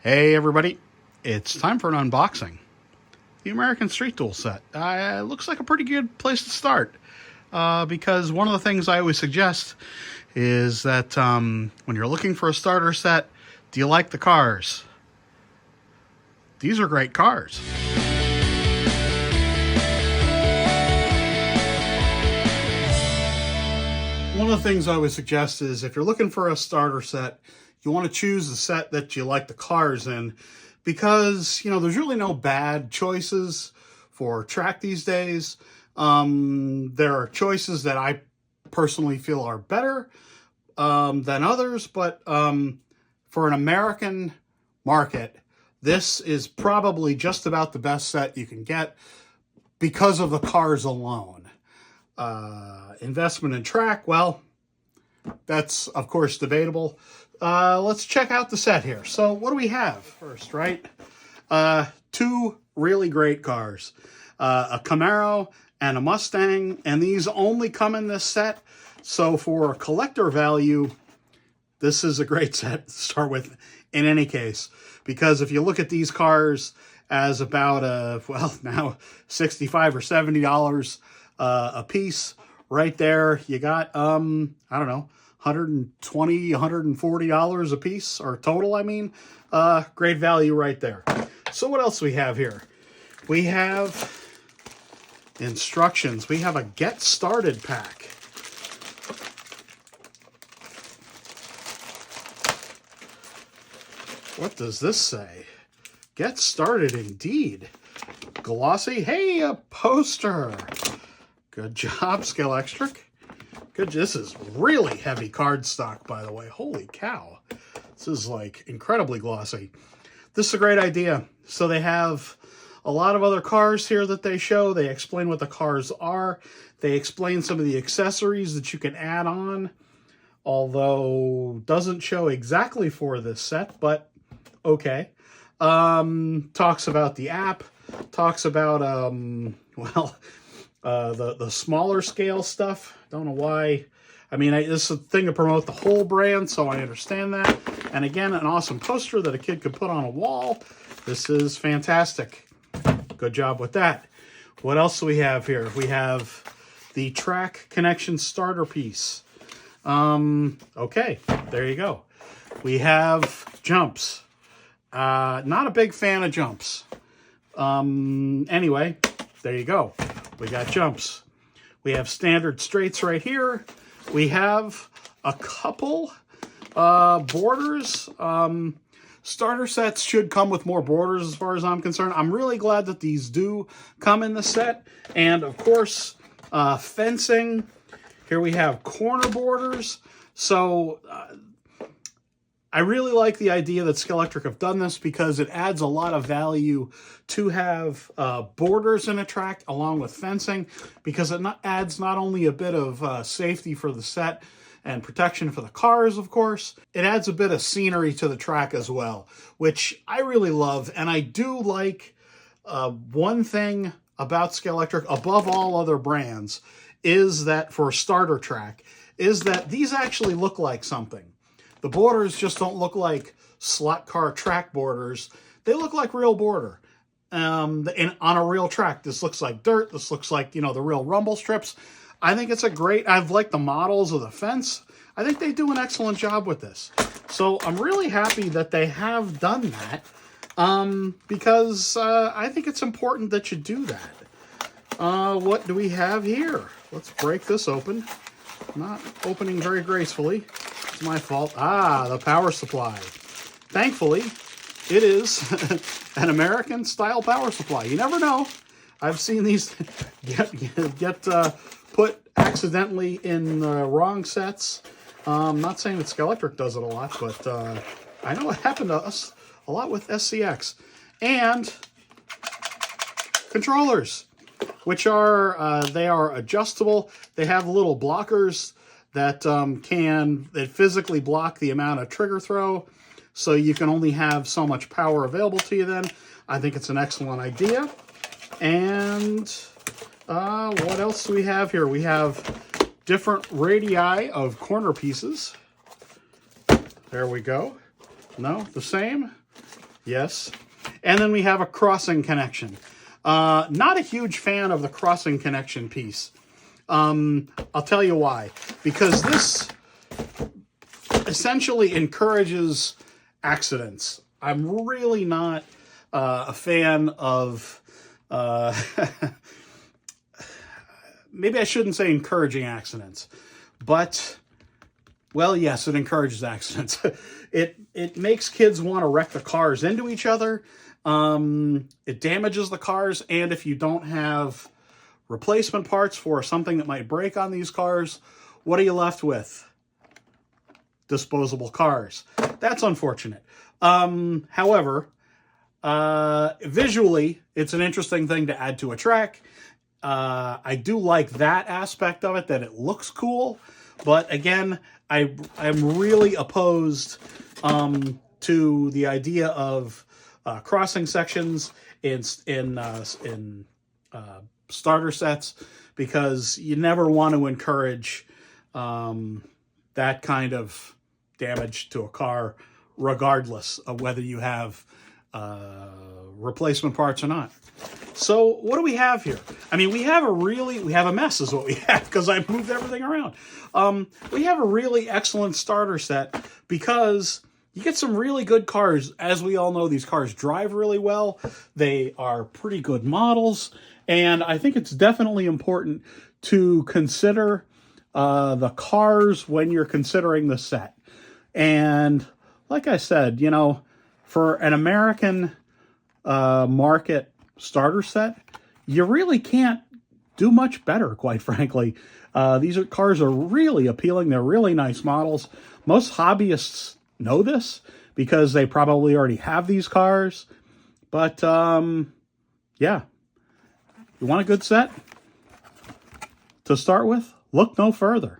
Hey everybody, it's time for an unboxing. The American Street Tool set. Looks like a pretty good place to start because one of the things I always suggest is that when you're looking for a starter set, do you like the cars? These are great cars. One of the things I always suggest is if you're looking for a starter set, you want to choose the set that you like the cars in, because, there's really no bad choices for track these days. There are choices that I personally feel are better than others, but for an American market, this is probably just about the best set you can get because of the cars alone. Investment in track, well, that's of course debatable. Let's check out the set here. So what do we have first, right? Two really great cars, a Camaro and a Mustang, and these only come in this set. So for collector value, this is a great set to start with in any case, because if you look at these cars as about now $65 or $70 a piece, right there you got I don't know, $120, $140 a piece, or total, I mean. Great value right there. So what else do we have here? We have instructions. We have a get started pack. What does this say? Get started indeed. Glossy. Hey, a poster. Good job, Scalextric. Good. This is really heavy cardstock, by the way. Holy cow. This is like incredibly glossy. This is a great idea. So they have a lot of other cars here that they show. They explain what the cars are. They explain some of the accessories that you can add on, although doesn't show exactly for this set, but okay. Talks about the app, talks about, the smaller scale stuff. Don't know why. I mean, this is a thing to promote the whole brand, so I understand that. And again, an awesome poster that a kid could put on a wall. This is fantastic. Good job with that. What else do we have here? We have the track connection starter piece. Okay, there you go. We have jumps. Not a big fan of jumps. Anyway, there you go. We got jumps. We have standard straights right here. We have a couple borders. Starter sets should come with more borders as far as I'm concerned. I'm really glad that these do come in the set. And of course, fencing. Here we have corner borders. So I really like the idea that Scalextric have done this, because it adds a lot of value to have borders in a track along with fencing, because it adds not only a bit of safety for the set and protection for the cars, of course, it adds a bit of scenery to the track as well, which I really love. And I do like one thing about Scalextric above all other brands is that for starter track, is that these actually look like something. The borders just don't look like slot car track borders. They look like real border. And on a real track, this looks like dirt. This looks like, the real rumble strips. I think it's a great, I've liked the models of the fence. I think they do an excellent job with this. So I'm really happy that they have done that, because I think it's important that you do that. What do we have here? Let's break this open. Not opening very gracefully. It's my fault. The power supply. Thankfully, it is an American style power supply. You never know. I've seen these get put accidentally in wrong sets. I'm not saying that Scalextric does it a lot, but I know it happened to us a lot with SCX. And controllers, which are they are adjustable. They have little blockers that that physically block the amount of trigger throw, so you can only have so much power available to you then. I think it's an excellent idea. And what else do we have here? We have different radii of corner pieces. There we go. No, the same. Yes. And then we have a crossing connection. Not a huge fan of the crossing connection piece. I'll tell you why. Because this essentially encourages accidents. I'm really not a fan of... maybe I shouldn't say encouraging accidents. But, well, yes, it encourages accidents. It makes kids want to wreck the cars into each other. It damages the cars. And if you don't have replacement parts for something that might break on these cars, what are you left with? Disposable cars. That's unfortunate. However, visually, it's an interesting thing to add to a track. I do like that aspect of it, that it looks cool. But again, I'm really opposed to the idea of crossing sections in starter sets, because you never want to encourage that kind of damage to a car, regardless of whether you have replacement parts or not. So what do we have here? I mean, we have a mess is what we have, because I've moved everything around. We have a really excellent starter set because you get some really good cars. As we all know, these cars drive really well. They are pretty good models. And I think it's definitely important to consider the cars when you're considering the set. And like I said, you know, for an American market starter set, you really can't do much better, quite frankly. These cars are really appealing. They're really nice models. Most hobbyists know this because they probably already have these cars. But, yeah. You want a good set? To start with, look no further.